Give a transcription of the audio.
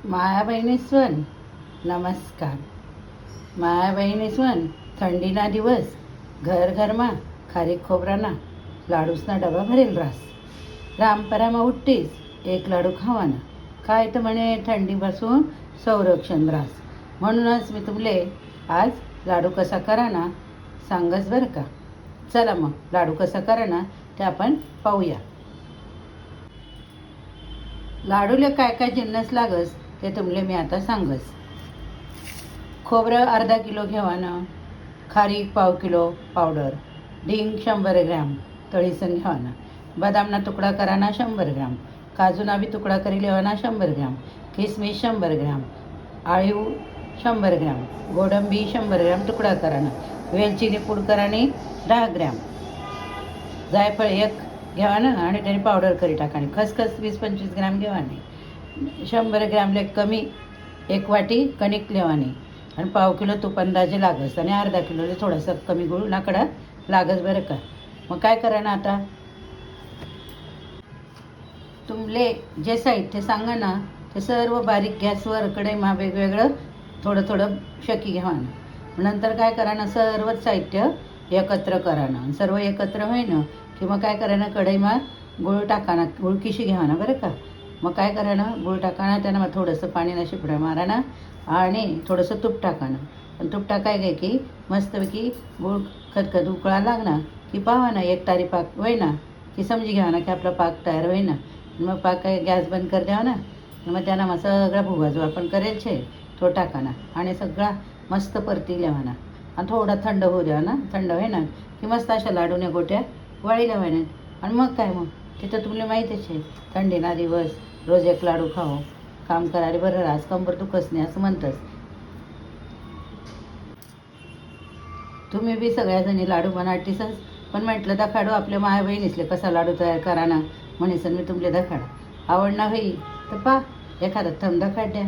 माया बहिणीस्वन नमस्कार. माया बहिणीस्वन थंडीना दिवस घर घरमा खारीक खोबराना लाडूसना डबा भरेल रास. रामपरामा उठतीस एक लाडू खावाना, काय तर म्हणे थंडीपासून संरक्षण रास. म्हणूनच मी तुमले आज लाडू कसा कराना सांगस बरं का. चला मग लाडू कसा कराना ते आपण पाहूया. लाडूला काय काय जिन्नस लागस ते तुमले मी आता सांगस. खोबरं अर्धा किलो घेवानं, खारीक पाव किलो पावडर, डिंग 100 ग्रॅम तळीसन घेवाना, बदामना तुकडा कराना 100 ग्रॅम, काजूना बी तुकडा करी लेवाना 100 ग्रॅम, किसमिस 100 ग्रॅम, आळीव 100 ग्रॅम, गोडंबी 100 ग्रॅम तुकडा कराना, वेलचीनी पूड करानी 10 ग्रॅम, जायफळ 1 घेवानं आणि त्याने पावडर करी टाकानी, खसखस 20-25 ग्रॅम घेवानी, 100 ग्रॅमले कमी 1 वाटी कणिक लेवानी आणि पाव किलो तूप अंदाजे लागस आणि अर्धा किलोले थोडासा कमी गुळ लाकडा लागस बरं का. मग काय करा ना आता तुमले जे साहित्य सांगा ना ते सर्व बारीक गॅसवर कढईमा वेगवेगळं थोडं थोडं शकी घेवानं. नंतर काय करा ना सर्वच साहित्य एकत्र करा ना, सर्व एकत्र होईना की मग काय करा ना कढईमा गुळ टाकाना, गुळ किशी घेवाना बरं का. मग काय करा ना गुळ टाकाना त्यानं मग थोडंसं पाणीनं शिपड्या माराना आणि थोडंसं तूप टाकानं. पण तूप टाकाय काय की मस्तपैकी गुळ खतखत उकळा लागना की पाहाना एक तारी पाक होईना की समजी घ्यावा ना की आपला पाक तयार होईना. मग पाक काय गॅस बंद कर द्यावा ना. मग त्यानं मग सगळा भुगा जो आपण करेल छे तो टाकाना आणि सगळा मस्त परती लेवाना आणि थोडा थंड होऊ द्यावा ना. थंड होईना की मस्त अशा लाडूने गोट्या वाळी लावायना. आणि मग काय मग तिथं तुम्हाला माहीतच आहे थंडीना दिवस रोज एक लाडू खाओ काम करायला बरं रास, कंबर दुखस नाही असं म्हणतंस. तुम्ही बी सगळ्याजणी लाडू बनाटीसच, पण म्हटलं दाखाडू आपल्या माया बहिणीसले कसा लाडू तयार कराना म्हणेसन मी तुमले दाखाडा. आवडणार होई तर पा एखादा थंब दाखाड द्या.